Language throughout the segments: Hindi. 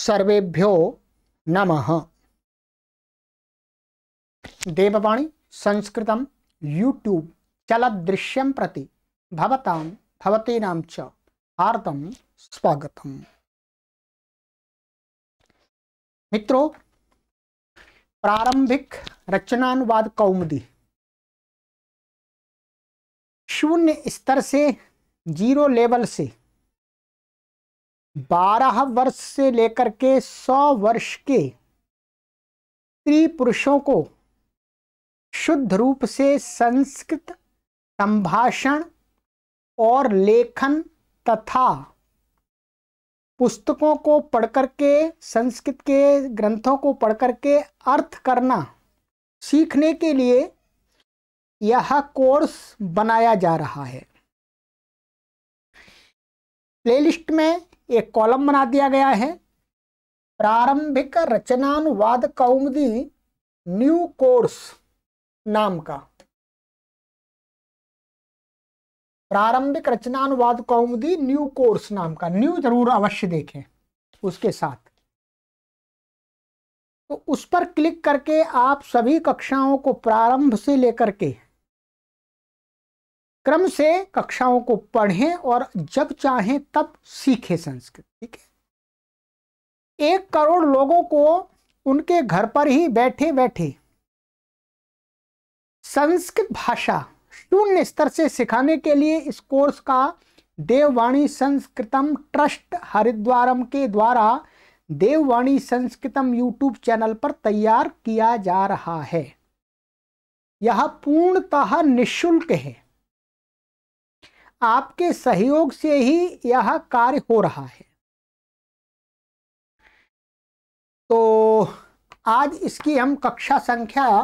सर्वेभ्यो नमः। देववाणी संस्कृतं यूट्यूब चलदृश्यं प्रति भवतां भवतीनां च हार्दं स्वागतम्। मित्रों, प्रारंभिक रचनानुवाद कौमुदी शून्य स्तर से, जीरो लेवल से 12 वर्ष से लेकर के 100 वर्ष के स्त्री पुरुषों को शुद्ध रूप से संस्कृत संभाषण और लेखन तथा पुस्तकों को पढ़कर के, संस्कृत के ग्रंथों को पढ़कर के अर्थ करना सीखने के लिए यह कोर्स बनाया जा रहा है। प्लेलिस्ट में एक कॉलम बना दिया गया है, प्रारंभिक रचनानुवाद कौमुदी न्यू कोर्स नाम का। प्रारंभिक रचनानुवाद कौमुदी न्यू कोर्स नाम का, न्यू जरूर अवश्य देखें उसके साथ। तो उस पर क्लिक करके आप सभी कक्षाओं को प्रारंभ से लेकर के क्रम से कक्षाओं को पढ़ें और जब चाहें तब सीखें संस्कृत। ठीक है, 1 करोड़ लोगों को उनके घर पर ही बैठे बैठे संस्कृत भाषा शून्य स्तर से सिखाने के लिए इस कोर्स का देववाणी संस्कृतम ट्रस्ट हरिद्वारम के द्वारा देववाणी संस्कृतम यूट्यूब चैनल पर तैयार किया जा रहा है। यह पूर्णतः निःशुल्क है, आपके सहयोग से ही यह कार्य हो रहा है। तो आज इसकी हम कक्षा संख्या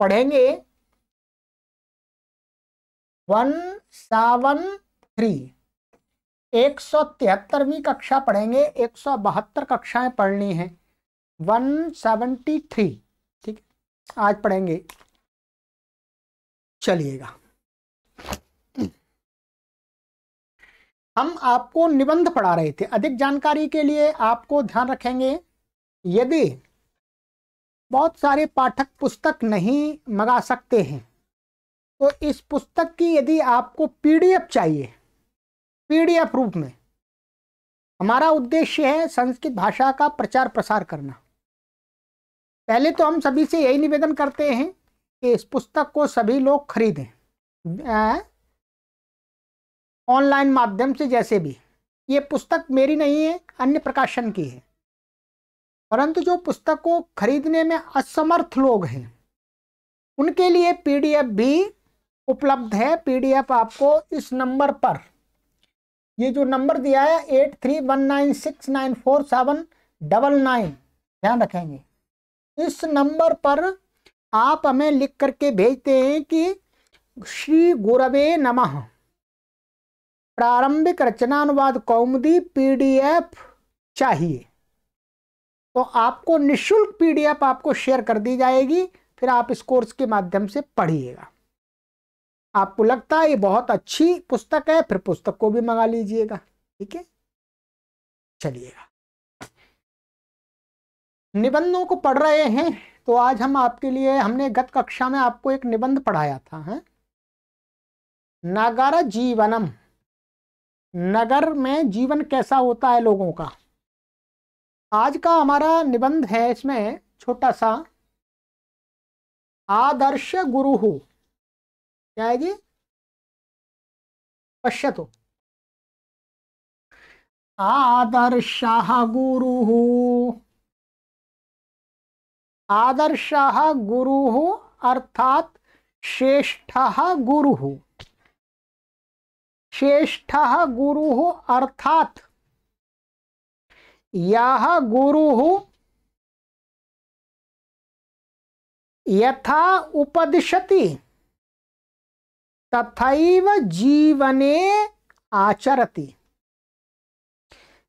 पढ़ेंगे 173, 173वीं कक्षा पढ़ेंगे। 172 कक्षाएं पढ़नी हैं, 173। ठीक है, आज पढ़ेंगे। चलिएगा, हम आपको निबंध पढ़ा रहे थे। अधिक जानकारी के लिए आपको ध्यान रखेंगे, यदि बहुत सारे पाठक पुस्तक नहीं मंगा सकते हैं तो इस पुस्तक की यदि आपको पीडीएफ चाहिए, पीडीएफ रूप में, हमारा उद्देश्य है संस्कृत भाषा का प्रचार प्रसार करना। पहले तो हम सभी से यही निवेदन करते हैं कि इस पुस्तक को सभी लोग खरीदें, ऑनलाइन माध्यम से। जैसे भी ये पुस्तक मेरी नहीं है, अन्य प्रकाशन की है, परंतु जो पुस्तक को खरीदने में असमर्थ लोग हैं उनके लिए पीडीएफ भी उपलब्ध है। पीडीएफ आपको इस नंबर पर, ये जो नंबर दिया है 8319694799, ध्यान रखेंगे, इस नंबर पर आप हमें लिख करके भेजते हैं कि श्री गुरवे नमः, प्रारंभिक रचनानुवाद कौमुदी पीडीएफ चाहिए, तो आपको निःशुल्क पीडीएफ आपको शेयर कर दी जाएगी। फिर आप इस कोर्स के माध्यम से पढ़िएगा। आपको लगता है ये बहुत अच्छी पुस्तक है, फिर पुस्तक को भी मंगा लीजिएगा। ठीक है, चलिएगा, निबंधों को पढ़ रहे हैं। तो आज हम आपके लिए, हमने गत कक्षा में आपको एक निबंध पढ़ाया था, है नगर जीवनम, नगर में जीवन कैसा होता है लोगों का। आज का हमारा निबंध है, इसमें छोटा सा, आदर्श गुरुः। क्या है जी? पश्यतु, आदर्शः गुरुः, आदर्शः गुरुः अर्थात श्रेष्ठः गुरुः, श्रेष्ठः गुरुः अर्थात यह गुरुः यथा उपदिशति तथैव जीवने आचरति।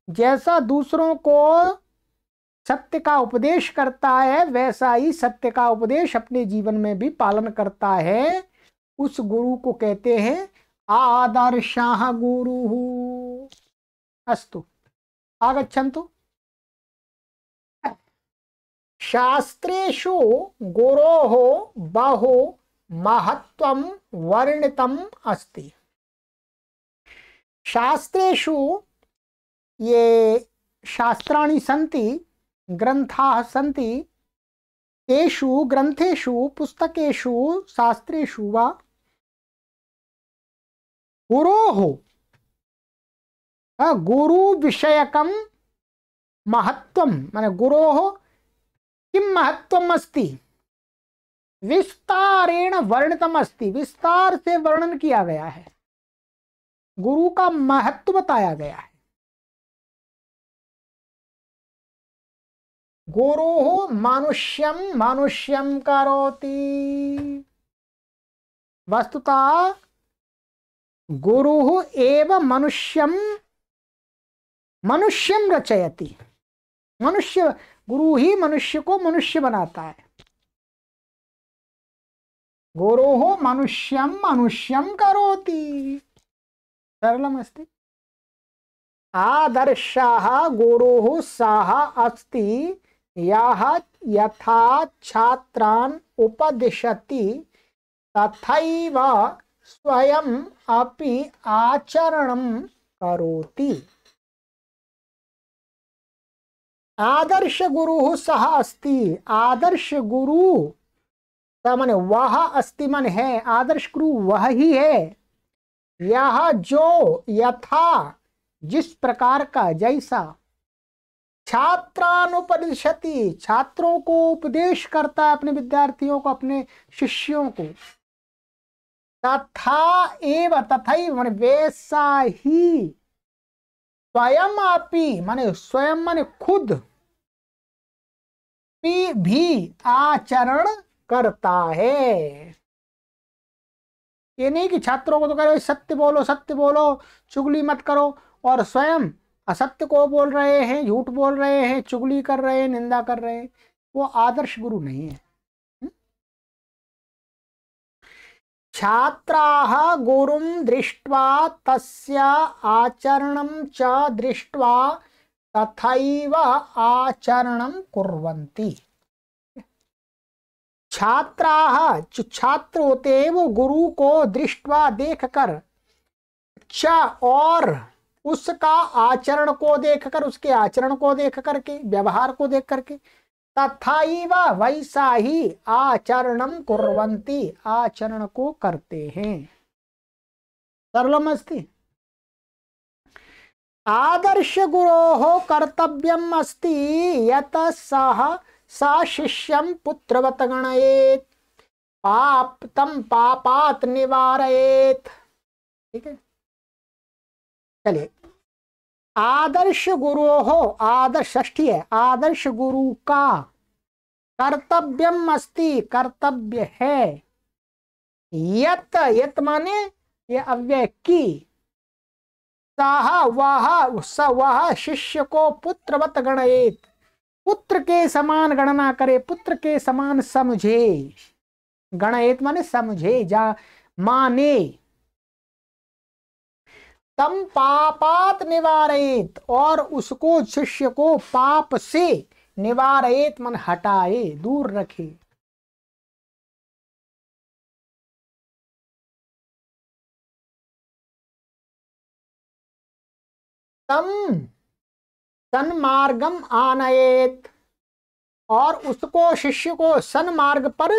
जैसा दूसरों को सत्य का उपदेश करता है, वैसा ही सत्य का उपदेश अपने जीवन में भी पालन करता है। उस गुरु को कहते हैं आदर्शः गुरुः। अस्तु, आगच्छन्तु। शास्त्रेषु गुरोः बहु महत्वं वर्णितम् अस्ति। शास्त्रेषु, ये शास्त्राणि सन्ति, ग्रन्थाः सन्ति, तेषु ग्रन्थेषु पुस्तकेषु शास्त्रेषु वा गुरोः गुरु विषयकं महत्वं, माने गुरोः किं महत्वम् अस्ति, विस्तारेण वर्णितम् अस्ति, विस्तार से वर्णन किया गया है, गुरु का महत्व बताया गया है। गुरुः मनुष्यं मनुष्यं करोति। वस्तुतः गुरुः एव मनुष्यं मनुष्यं रचयति। मनुष्य, गुरु ही मनुष्य को मनुष्य बनाता है। गुरुः मनुष्यं मनुष्यं करोति। सरलमस्ति। आदर्शः गुरुः सः अस्ति यः यथा छात्रान् उपदिशति तथैव स्वयं अपि आचरणं करोति। आदर्श गुरु सह अस्ति। आदर्श गुरु माने वह अस्ति, मन है, आदर्श गुरु वह ही है, यह जो यथा जिस प्रकार का, जैसा छात्रानुपदिशति, छात्रों को उपदेश करता है, अपने विद्यार्थियों को, अपने शिष्यों को, तथा एव, तथैव माने वैसा ही, स्वयं अपि माने स्वयं माने खुद, भी आचरण करता है। ये नहीं कि छात्रों को तो कह रहे सत्य बोलो, सत्य बोलो, चुगली मत करो, और स्वयं असत्य को बोल रहे हैं, झूठ बोल रहे हैं, चुगली कर रहे हैं, निंदा कर रहे हैं। वो आदर्श गुरु नहीं है। छात्राः गुरुं दृष्ट्वा तस्य आचरणं च दृष्ट्वा तथैव आचरणं कुर्वन्ति। छात्राः, जो छात्र होते हैं, वो गुरु को दृष्ट्वा देखकर, च और उसका आचरण को देखकर, उसके आचरण को देख करके, व्यवहार को देख करके, तथैव वैसा ही आचरणं कुर्वन्ति, आचरण को करते हैं। सरलमस्ति। आदर्श गुरोः कर्तव्यम् अस्ति यत् सः शिष्यं पुत्रवत् गणयेत्, तं पापात् निवारयेत्। ठीक है, चलिए। आदर्श गुरोः, आदर्श षष्ठी है, आदर्श गुरु का कर्तव्यम् अस्ति, कर्तव्य है, यत्, यत् माने ये अव्यय की, वह शिष्य को पुत्रवत् गणयेत्, पुत्र के समान गणना करे, पुत्र के समान समझे। गणयेत् माने समझे, जा माने। तम पापात निवारयेत्, और उसको, शिष्य को पाप से, निवारयेत् मन हटाए, दूर रखे। तम सन्मार्गम आनयेत्, और उसको, शिष्य को सन्मार्ग पर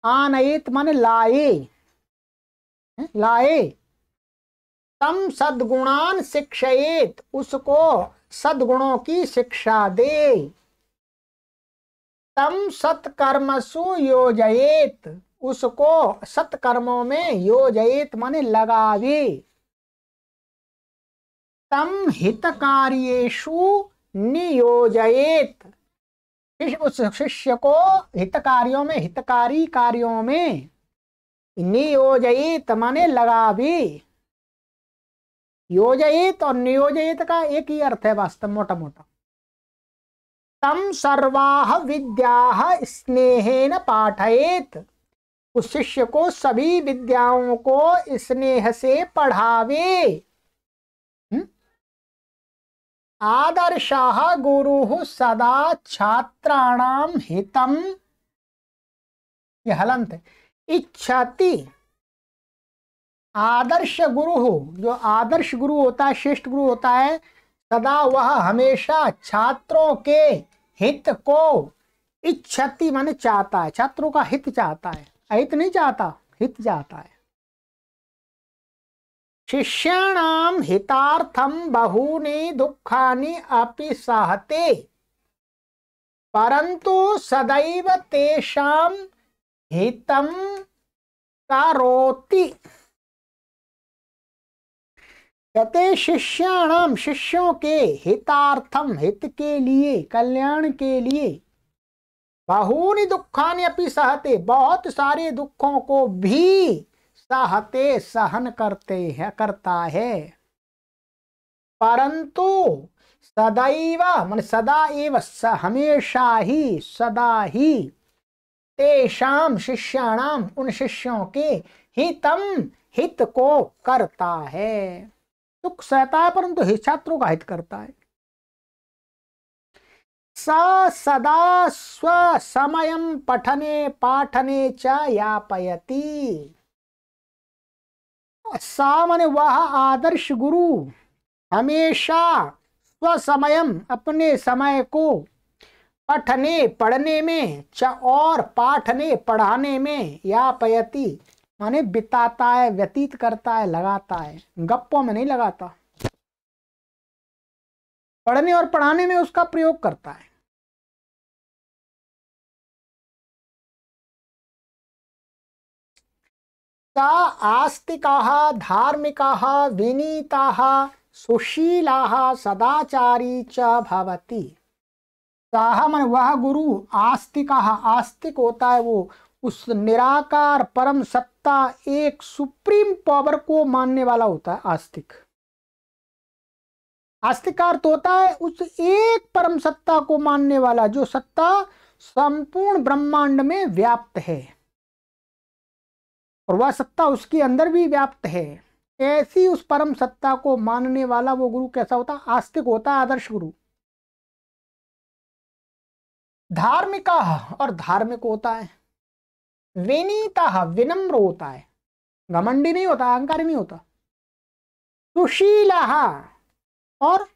आनयेत् माने लाए, लाए। तम सद्गुणान शिक्षयेत्, उसको सद्गुणों की शिक्षा दे। तम सत्कर्मसु योजयेत्, उसको सत्कर्मों में, योजयेत् माने लगावे। तम हितकार्येषु नियोजयेत्, उस शिष्य को हितकार्यों में, हितकारी कार्यों में, नियोजयेत् माने लगावे। योजयेत और नियोजयेत का एक ही अर्थ है वास्तव, मोटा मोटा। तम सर्वाः विद्याः स्नेहेन पाठयेत्, उस शिष्य को सभी विद्याओं को स्नेह से पढ़ावे। आदर्शः गुरुः सदा छात्राणां हितम, ये हलंत है, इच्छति। आदर्श गुरु हो, जो आदर्श गुरु होता है, श्रेष्ठ गुरु होता है, सदा वह हमेशा छात्रों के हित को, इच्छति माने चाहता है, छात्रों का हित चाहता है, अहित नहीं चाहता, हित चाहता है। शिष्याणां हितार्थम बहूनि दुःखानि अपि सहते, परंतु सदैव तेषां हितं करोति। कहते शिष्याणाम, शिष्यों के, हितार्थम हित के लिए, कल्याण के लिए, बहूनि दुःखानि अपि सहते, बहुत सारे दुखों को भी सहते, सहन करता है। परंतु सदैव मन सदा एव, हमेशा ही, सदा ही, तेषाम शिष्याणाम, उन शिष्यों के, हितम हित को करता है। दुख सहता है परंतु छात्रों का हित करता है। स सदा स्व समयं पठने पाठने च यापयति। सा माने वह आदर्श गुरु हमेशा स्वसमयम, अपने समय को, पठने पढ़ने में, च और पाठने पढ़ाने में, यापयति माने बिताता है, व्यतीत करता है, लगाता है, गप्पों में नहीं लगाता, पढ़ने और पढ़ाने में उसका प्रयोग करता है। सा आस्तिकाः धार्मिकाः विनीताः सुशीलाः सदाचारी च भवति। साह मन वह गुरु, आस्तिकाः, आस्तिक होता है वो उस निराकार परम सत्ता, एक सुप्रीम पावर को मानने वाला होता है आस्तिक। आस्तिक का अर्थ होता है उस एक परम सत्ता को मानने वाला, जो सत्ता संपूर्ण ब्रह्मांड में व्याप्त है और वह सत्ता उसके अंदर भी व्याप्त है। ऐसी उस परम सत्ता को मानने वाला वो गुरु कैसा होता है? आस्तिक होता है, आदर्श गुरु। धार्मिका, और धार्मिक होता है। विनीता, विनम्र होता है, घमंडी नहीं होता, अहंकारी नहीं होता। सुशीला, और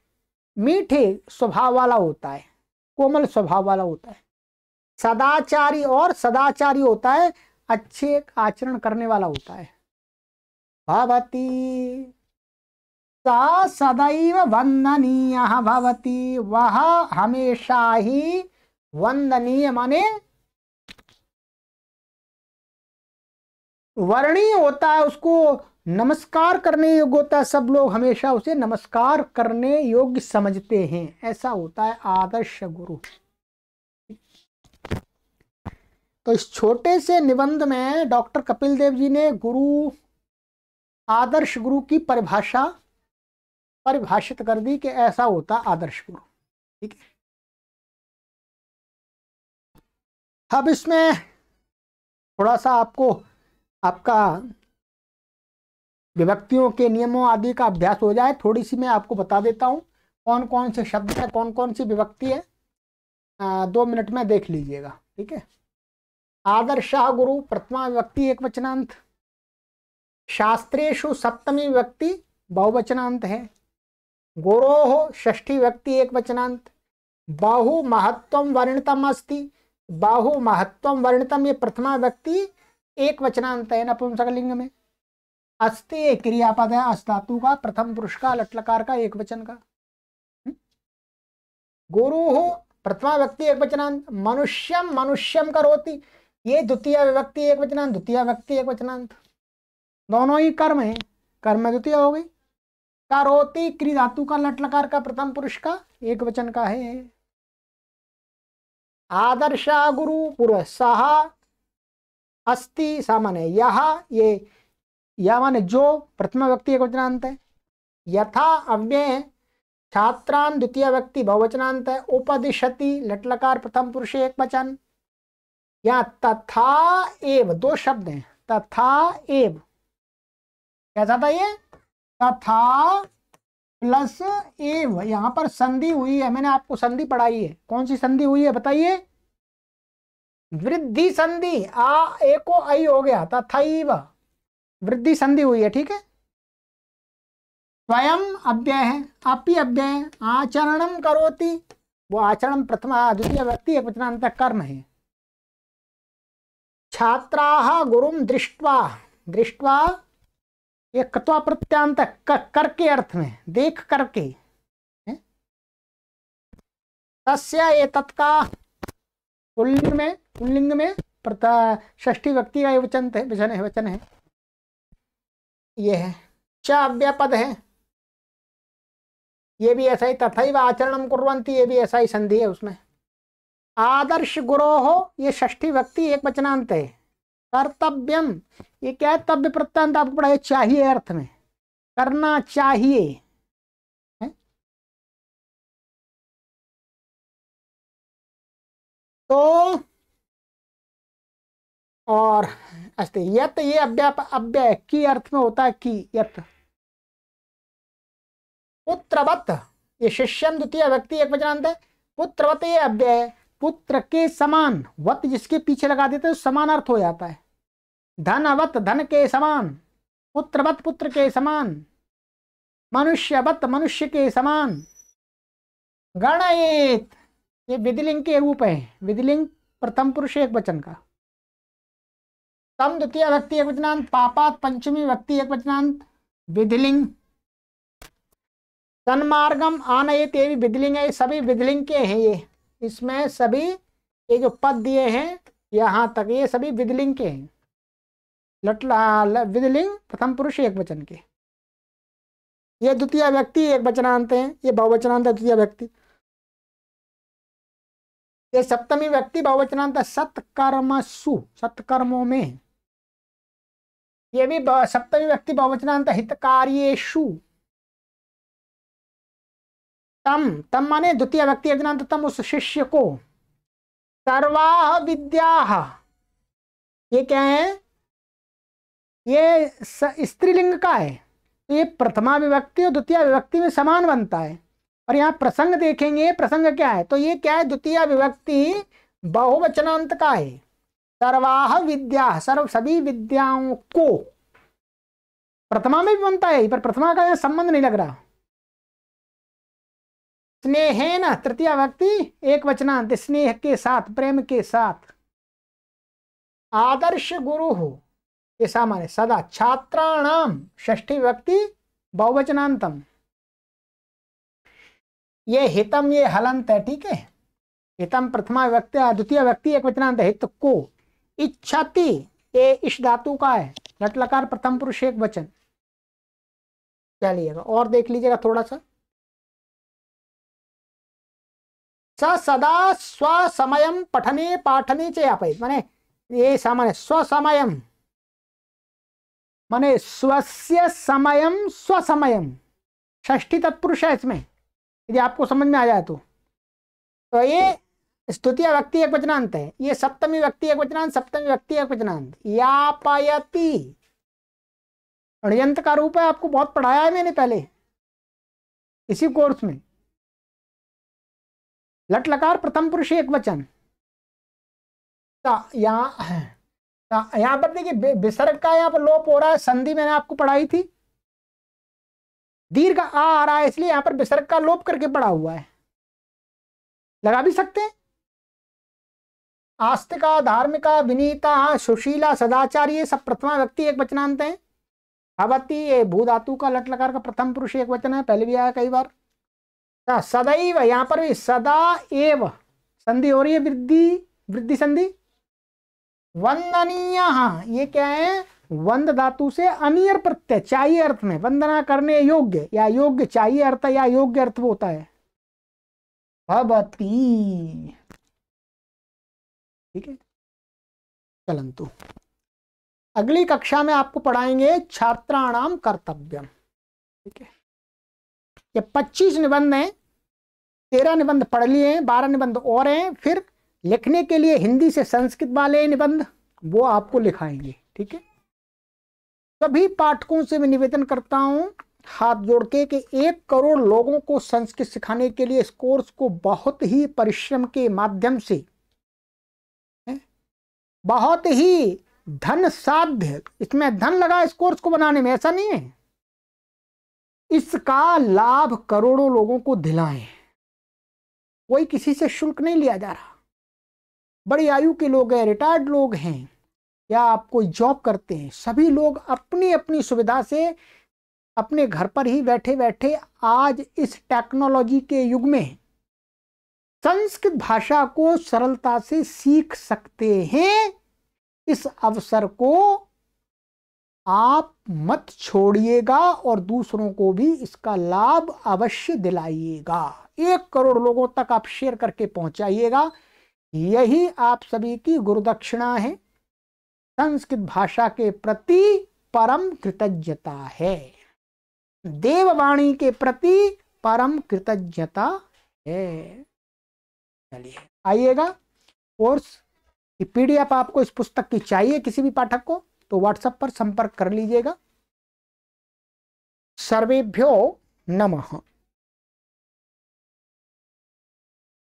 मीठे स्वभाव वाला होता है, कोमल स्वभाव वाला होता है। सदाचारी, और सदाचारी होता है, अच्छे आचरण करने वाला होता है। भवती सा सदैव वंदनीयः भवति, वह हमेशा ही वंदनीय माने वर्णीय होता है, उसको नमस्कार करने योग्य होता है, सब लोग हमेशा उसे नमस्कार करने योग्य समझते हैं, ऐसा होता है आदर्श गुरु। तो इस छोटे से निबंध में डॉक्टर कपिल देव जी ने गुरु, आदर्श गुरु की परिभाषित कर दी कि ऐसा होता आदर्श गुरु। ठीक है, अब इसमें थोड़ा सा आपको आपका विभक्तियों के नियमों आदि का अभ्यास हो जाए, थोड़ी सी मैं आपको बता देता हूँ कौन कौन से शब्द है, कौन कौन सी विभक्ति है। 2 मिनट में देख लीजिएगा। ठीक है, आदर्शः गुरु प्रथमा विभक्ति एकवचनांत, शास्त्रेषु सप्तमी विभक्ति बहुवचनांत है, गुरोः षष्ठी विभक्ति एकवचनांत, बहु महत्वम वर्णितम अस्ति, बहु महत्वम वर्णितम, ये प्रथमा विभक्ति एक वचनांत है नपुंसकलिंग में। अस्ति एक क्रियापद है, अस्धातु का, प्रथम पुरुष का, लट्लकार का, एक वचन का। गुरु प्रथमा विभक्ति एक वचनांत, मनुष्यम मनुष्यम करोति, ये द्वितीय विभक्ति एक वचनांत, द्वितीय विभक्ति एक वचनांत, दोनों ही कर्म है, कर्म द्वितीय हो गई। करोति क्रि धातु का, लट्लकार का, प्रथम पुरुष का, एक वचन का है। आदर्श गुरु पूर्व सह, अस्ति सामान्य यह, ये या माने जो, प्रथमा व्यक्ति एक वचनांत है। यथा अव्यय, छात्रान द्वितीय व्यक्ति बहुवचनांत है। उपदिशति लट्लकार प्रथम पुरुष एक वचन। या तथा एव, दो शब्द हैं, तथा एव, कैसा था ये? तथा प्लस एव, यहां पर संधि हुई है, मैंने आपको संधि पढ़ाई है। कौन सी संधि हुई है बताइए? वृद्धि संधि। आ एको आई हो गया तथैव, वृद्धि संधि हुई है, ठीक है। स्वयं अव्यय है, अपि अव्यय है। आचरणम करोति, वो आचरण प्रथमा द्वितीय व्यक्ति एकवचनांत कर्म है। छात्राः गुरुम दृष्ट्वा, दृष्ट्वा ये कत्वा प्रत्यांत कर के अर्थ में, देख करके। तस्य ये तत्का पुल्लिंग में षष्ठी व्यक्ति का वचन है, ये है। च अव्यपद है, ये भी ऐसा ही। तथैव आचरणम कुर्वन्ति, ये भी ऐसा ही संधि है उसमें। आदर्श गुरोः, ये षष्ठी व्यक्ति एक वचनांत है। कर्तव्यम, ये क्या है? तव्य प्रत्यांत आपको पढ़ा है, चाहिए अर्थ में, करना चाहिए है? तो और अस्ति यत, ये अव्यय की अर्थ में होता है, की यत। पुत्रवत, ये शिष्यम द्वितीय व्यक्ति एक वचनांत है। पुत्रवत ये अव्यय है, पुत्र के समान। वत जिसके पीछे लगा देते हैं समान अर्थ हो जाता है। धनवत, धन के समान। पुत्रवत, पुत्र के समान। मनुष्यवत, मनुष्य के समान। गणयेत, ये विधिलिंग के रूप है, विधिलिंग प्रथम पुरुष एक वचन का। तम द्वितीय व्यक्ति एक वचनांत। पापात पंचमी व्यक्ति एक वचनांत, विधिलिंग। सन्मार्गम आनयेत, ये भी विधिलिंग है। सभी विधिलिंग के हैं ये, इसमें सभी ये जो पद दिए हैं यहां तक, ये सभी विधिलिंग के हैं। विधिलिंग प्रथम पुरुष एक वचन के। ये द्वितीय व्यक्ति एक वचनांत है, ये बहुवचनांत है द्वितीय व्यक्ति। ये सप्तमी व्यक्ति बहुवचनांत है। सत्कर्मसु, सत्कर्मों में। ये भी सप्तमी व्यक्ति बहुवचनांत है। हितकार्येषु। तम, तम माने द्वितीय व्यक्ति एकवचनांत, तम उस शिष्य को। सर्वाः विद्याः, ये क्या है? ये स्त्रीलिंग का है, तो ये प्रथमा विभक्ति और द्वितीय विभक्ति में समान बनता है। और यहाँ प्रसंग देखेंगे, प्रसंग क्या है? तो ये क्या है? द्वितीय विभक्ति बहुवचनांत का है। सर्वाः विद्या, सर्व सभी विद्याओं को। प्रथमा में भी बनता है, पर प्रथमा का यहाँ संबंध नहीं लग रहा। स्नेहेन, तृतीय व्यक्ति एक वचनांत, स्नेह के साथ, प्रेम के साथ। आदर्श गुरु हो, ये सामान्य सदा। छात्राणाम, षष्ठी व्यक्ति बहुवचनांतम। ये हितम, ये हलंत है, ठीक है। हितम प्रथमा व्यक्ति, द्वितीय व्यक्ति एक वचनांत, हित को। इच्छति, ये इश धातु का है। लट लकार प्रथम पुरुष एक वचन। चलिएगा और देख लीजिएगा थोड़ा सा। स सदा स्वसमयम पठने पाठने च यापयेत्, माने ये सामान्य स्वसमयम माने स्वस्य समयम, स्वसमयम। षष्ठी तत्पुरुष है इसमें, यदि आपको समझ में आ जाए तो ये स्तुतीय व्यक्ति एक वचनांत है। ये सप्तमी व्यक्ति एक वचनांत, सप्तमी व्यक्ति एक वचनांत। यापयति ऋयंत का रूप है, आपको बहुत पढ़ाया है मैंने पहले इसी कोर्स में। लट लकार प्रथम पुरुष एक वचन। यहाँ पर देखिए विसर्ग का यहाँ पर लोप हो रहा है, संधि मैंने आपको पढ़ाई थी। दीर्घ आ रहा है, इसलिए यहाँ पर विसर्ग का लोप करके पढ़ा हुआ है। लगा भी सकते हैं। आस्तिका, धार्मिका, विनीता, सुशीला, सदाचारी, ये सब प्रथमा व्यक्ति एक वचनांत है। भवती, ये भू धातु का लट लकार का प्रथम पुरुष एक वचन है, पहले भी आया कई बार। सदैव, यहाँ पर भी सदा एव संधि हो रही है, वृद्धि संधि। वंदनीय, ये क्या है? वंद धातु से अनियर प्रत्यय, चाहिए अर्थ में, वंदना करने योग्य या योग्य, चाहिए अर्थ या योग्य अर्थ होता है। भवती, ठीक है। चलंतु अगली कक्षा में आपको पढ़ाएंगे छात्राणाम कर्तव्यम, ठीक है। ये 25 निबंध हैं, 13 निबंध पढ़ लिए हैं, 12 निबंध और हैं। फिर लिखने के लिए हिंदी से संस्कृत वाले निबंध वो आपको लिखाएंगे, ठीक है। सभी पाठकों से मैं निवेदन करता हूं हाथ जोड़ के कि 1 करोड़ लोगों को संस्कृत सिखाने के लिए इस कोर्स को बहुत ही परिश्रम के माध्यम से, बहुत ही धन साध्य, इसमें धन लगा इस कोर्स को बनाने में, ऐसा नहीं है, इसका लाभ करोड़ों लोगों को दिलाएं। कोई किसी से शुल्क नहीं लिया जा रहा। बड़ी आयु के लोग हैं, रिटायर्ड लोग हैं, या आप कोई जॉब करते हैं, सभी लोग अपनी अपनी सुविधा से अपने घर पर ही बैठे बैठे आज इस टेक्नोलॉजी के युग में संस्कृत भाषा को सरलता से सीख सकते हैं। इस अवसर को आप मत छोड़िएगा और दूसरों को भी इसका लाभ अवश्य दिलाइएगा। 1 करोड़ लोगों तक आप शेयर करके पहुंचाइएगा। यही आप सभी की गुरुदक्षिणा है, संस्कृत भाषा के प्रति परम कृतज्ञता है, देववाणी के प्रति परम कृतज्ञता है। चलिए आइएगा। कोर्स की PDF आपको इस पुस्तक की चाहिए किसी भी पाठक को तो व्हाट्सएप पर संपर्क कर लीजिएगा। सर्वेभ्यो नमः।